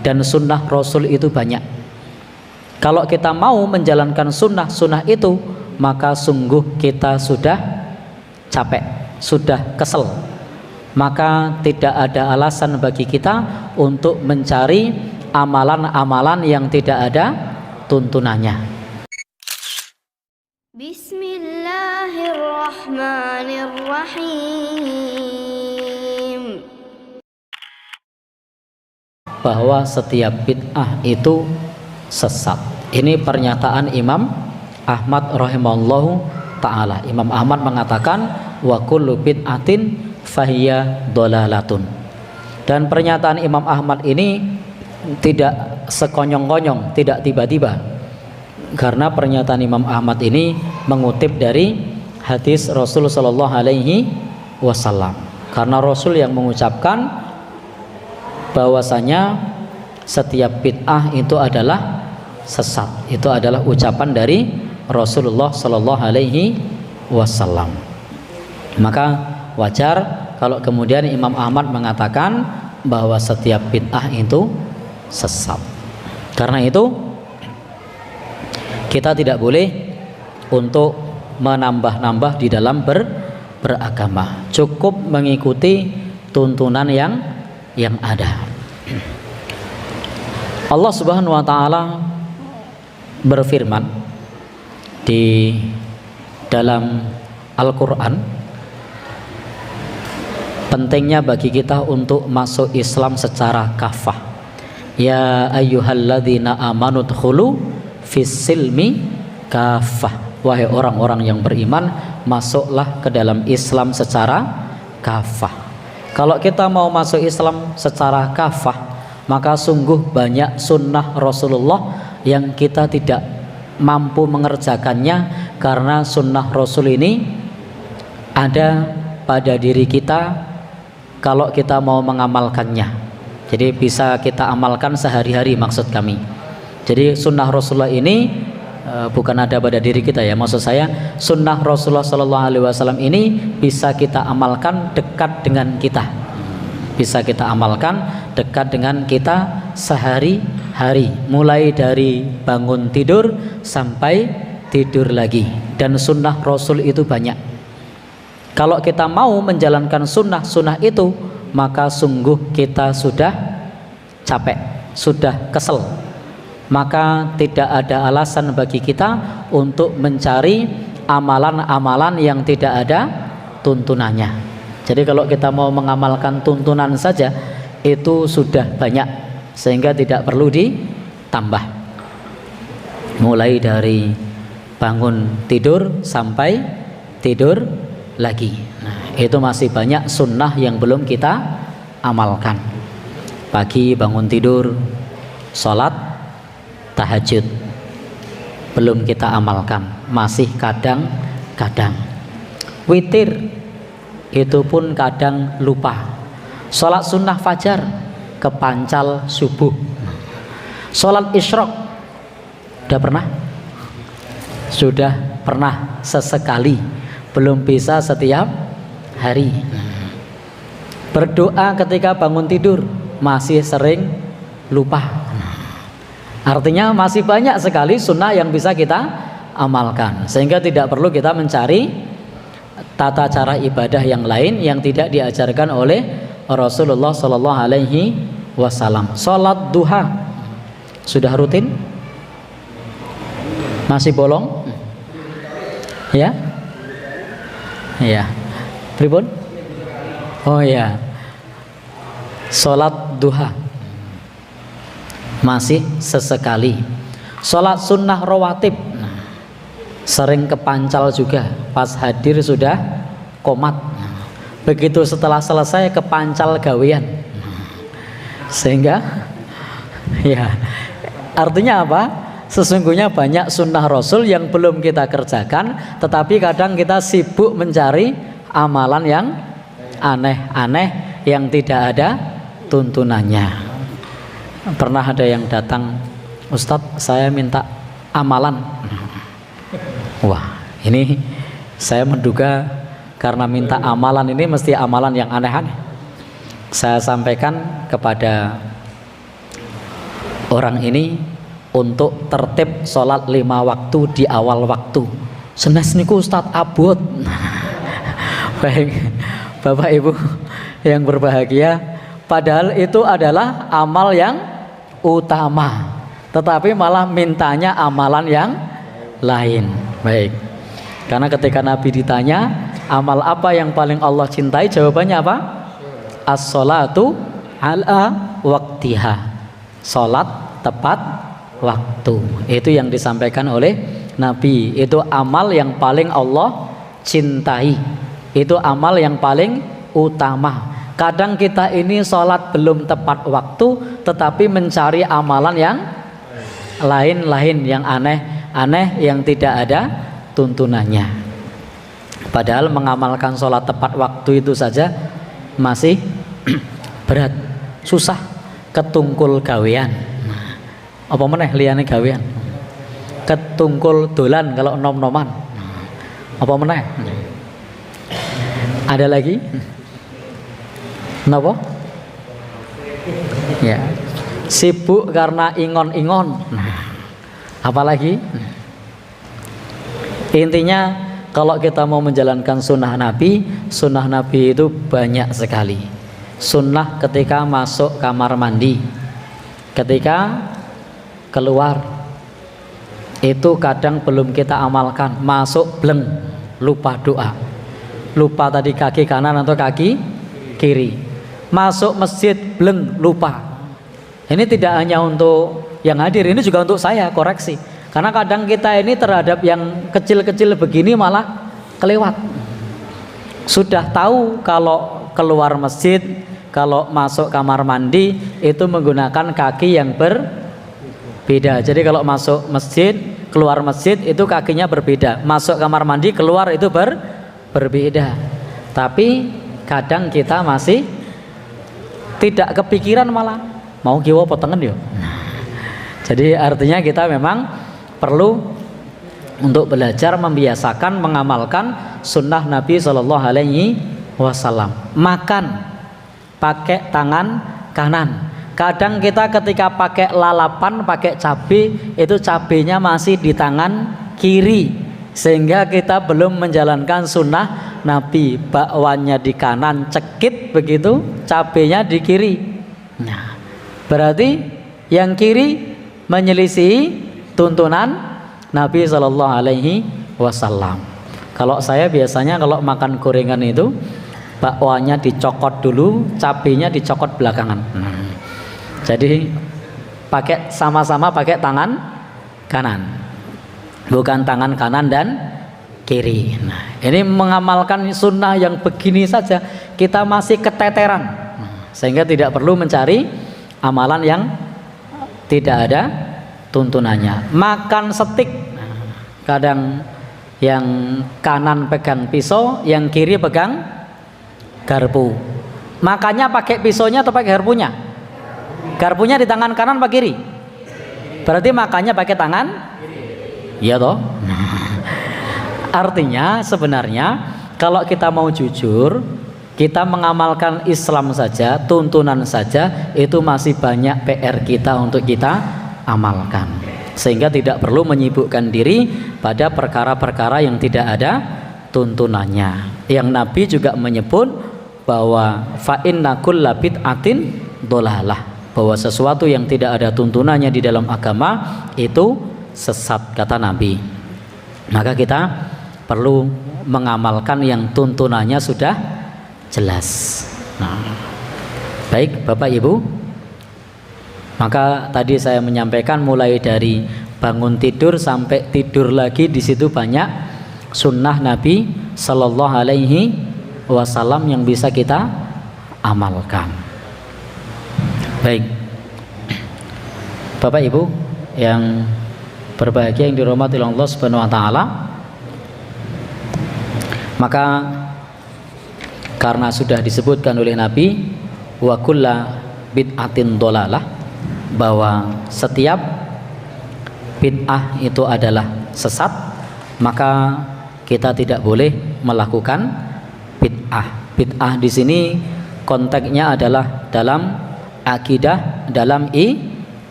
dan sunnah Rasul itu banyak. Kalau kita mau menjalankan sunnah itu, maka sungguh kita sudah capek, sudah kesel. Maka tidak ada alasan bagi kita untuk mencari amalan-amalan yang tidak ada tuntunannya. Bismillahirrahmanirrahim. Bahwa setiap bid'ah itu sesat. Ini pernyataan Imam Ahmad rahimahullahu ta'ala. Imam Ahmad mengatakan wa kullu bid'atin fahiya dhalalatun. Dan pernyataan Imam Ahmad ini tidak sekonyong-konyong, tidak tiba-tiba. Karena pernyataan Imam Ahmad ini mengutip dari hadis Rasul sallallahu alaihi wasallam. Karena Rasul yang mengucapkan bahwasanya setiap bid'ah itu adalah sesat. Itu adalah ucapan dari Rasulullah sallallahu alaihi wasallam. Maka wajar kalau kemudian Imam Ahmad mengatakan bahwa setiap bid'ah itu sesat. Karena itu kita tidak boleh untuk menambah-nambah di dalam beragama. Cukup mengikuti tuntunan yang ada. Allah Subhanahu wa taala berfirman di dalam Al-Qur'an, pentingnya bagi kita untuk masuk Islam secara kafah. Ya ayyuhalladzina amanu dkhulu fis-silmi kafah. Wahai orang-orang yang beriman, masuklah ke dalam Islam secara kafah. Kalau kita mau masuk Islam secara kafah, maka sungguh banyak sunnah Rasulullah yang kita tidak mampu mengerjakannya, karena sunnah Rasul ini ada pada diri kita kalau kita mau mengamalkannya. Jadi bisa kita amalkan sehari-hari, maksud kami. Jadi sunnah Rasulullah ini bukan ada pada diri kita ya, maksud saya sunnah Rasulullah Sallallahu Alaihi Wasallam ini bisa kita amalkan dekat dengan kita, bisa kita amalkan dekat dengan kita sehari-hari, mulai dari bangun tidur sampai tidur lagi. Dan sunnah Rasul itu banyak. Kalau kita mau menjalankan sunnah itu, maka sungguh kita sudah capek, sudah kesel. Maka tidak ada alasan bagi kita untuk mencari amalan-amalan yang tidak ada tuntunannya. Jadi kalau kita mau mengamalkan tuntunan saja itu sudah banyak, sehingga tidak perlu ditambah. Mulai dari bangun tidur sampai tidur lagi. Nah, itu masih banyak sunnah yang belum kita amalkan. Pagi bangun tidur, sholat tahajud, belum kita amalkan, masih kadang-kadang. Witir itu pun kadang lupa. Sholat sunnah fajar kepancal subuh. Sholat isyraq sudah pernah? Sudah pernah sesekali, belum bisa setiap hari. Berdoa ketika bangun tidur masih sering lupa. Artinya masih banyak sekali sunnah yang bisa kita amalkan, sehingga tidak perlu kita mencari tata cara ibadah yang lain yang tidak diajarkan oleh Rasulullah Sallallahu Alaihi Wasallam. Salat duha sudah rutin? Masih bolong? Ya? Ya. Pripun? Oh ya. Salat duha masih sesekali. Salat sunnah rawatib sering kepancal juga, pas hadir sudah komat, begitu setelah selesai kepancal gawean. Sehingga ya, artinya apa? Sesungguhnya banyak sunnah Rasul yang belum kita kerjakan, tetapi kadang kita sibuk mencari amalan yang aneh-aneh yang tidak ada tuntunannya. Pernah ada yang datang, Ustadz saya minta amalan. Wah, ini saya menduga karena minta amalan ini mesti amalan yang aneh-aneh. Saya sampaikan kepada orang ini untuk tertib sholat 5 waktu di awal waktu. Senes niku Ustadz abot. Baik, Bapak Ibu yang berbahagia, padahal itu adalah amal yang utama, tetapi malah mintanya amalan yang lain. Baik, karena ketika Nabi ditanya amal apa yang paling Allah cintai, jawabannya apa? As-sholatu ala waktiha, sholat tepat waktu. Itu yang disampaikan oleh Nabi, itu amal yang paling Allah cintai, itu amal yang paling utama. Kadang kita ini sholat belum tepat waktu, tetapi mencari amalan yang lain-lain, yang aneh-aneh, yang tidak ada tuntunannya. Padahal mengamalkan sholat tepat waktu itu saja masih berat, susah, ketungkul gawean. Apa meneh liyane gawean? Ketungkul dolan kalau nom-noman. Apa meneh? Ada lagi? Kenapa? Ya, sibuk karena ingon-ingon. Apalagi? Intinya kalau kita mau menjalankan sunnah Nabi itu banyak sekali. Sunnah ketika masuk kamar mandi, ketika keluar, itu kadang belum kita amalkan. Masuk bleng, lupa doa, lupa tadi kaki kanan atau kaki kiri. Masuk masjid bleng, lupa. Ini tidak hanya untuk yang hadir, ini juga untuk saya koreksi. Karena kadang kita ini terhadap yang kecil-kecil begini malah kelewat. Sudah tahu kalau keluar masjid, kalau masuk kamar mandi itu menggunakan kaki yang berbeda. Jadi kalau masuk masjid, keluar masjid itu kakinya berbeda. Masuk kamar mandi, keluar itu berbeda. Tapi kadang kita masih tidak kepikiran, malah mau kiwa potengen yo. Jadi artinya kita memang perlu untuk belajar membiasakan mengamalkan sunnah Nabi Shallallahu Alaihi Wasallam. Makan pakai tangan kanan. Kadang kita ketika pakai lalapan, pakai cabai, itu cabainya masih di tangan kiri, sehingga kita belum menjalankan sunnah Nabi. Bakwannya di kanan cekit begitu, cabainya di kiri. Nah, berarti yang kiri menyelisihi tuntunan Nabi Shallallahu Alaihi Wasallam. Kalau saya biasanya kalau makan gorengan itu bakwanya dicokot dulu, cabenya dicokot belakangan. Jadi pakai sama-sama pakai tangan kanan, bukan tangan kanan dan kiri. Nah, ini mengamalkan sunnah yang begini saja kita masih keteteran, sehingga tidak perlu mencari amalan yang tidak ada tuntunannya. Makan steak, kadang yang kanan pegang pisau, yang kiri pegang garpu. Makannya pakai pisaunya atau pakai garpunya? Garpunya di tangan kanan apa kiri? Berarti makannya pakai tangan? Iya toh? Artinya sebenarnya kalau kita mau jujur, kita mengamalkan Islam saja, tuntunan saja, itu masih banyak PR kita untuk kita amalkan, sehingga tidak perlu menyibukkan diri pada perkara-perkara yang tidak ada tuntunannya. Yang Nabi juga menyebut bahwa fa inna kulla bid'atin dhalalah, bahwa sesuatu yang tidak ada tuntunannya di dalam agama itu sesat, kata Nabi. Maka kita perlu mengamalkan yang tuntunannya sudah jelas. Nah, baik Bapak Ibu, maka tadi saya menyampaikan mulai dari bangun tidur sampai tidur lagi, di situ banyak sunnah Nabi Sallallahu Alaihi Wasallam yang bisa kita amalkan. Baik, Bapak Ibu yang berbahagia yang dirahmati Allah Subhanahu Wa Taala, maka karena sudah disebutkan oleh Nabi wa kulla bid'atin dhalalah, bahwa setiap bid'ah itu adalah sesat, maka kita tidak boleh melakukan bid'ah. Bid'ah di sini konteksnya adalah dalam akidah, dalam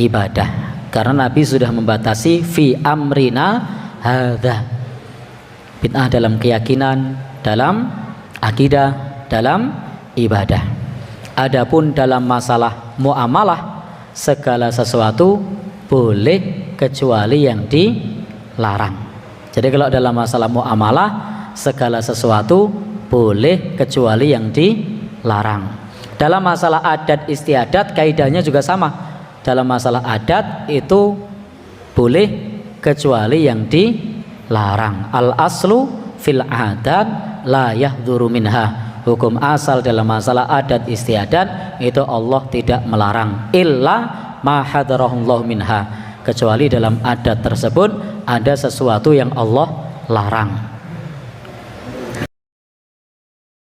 ibadah. Karena Nabi sudah membatasi fi amrina hadza. Bid'ah dalam keyakinan, dalam akidah, dalam ibadah. Adapun dalam masalah muamalah, segala sesuatu boleh kecuali yang dilarang. Jadi kalau dalam masalah muamalah, segala sesuatu boleh kecuali yang dilarang. Dalam masalah adat istiadat kaidahnya juga sama. Dalam masalah adat itu boleh kecuali yang dilarang. Al aslu fil adat la yahduru minha. Hukum asal dalam masalah adat istiadat itu Allah tidak melarang. Illa ma hadarahullah minha. Kecuali dalam adat tersebut ada sesuatu yang Allah larang.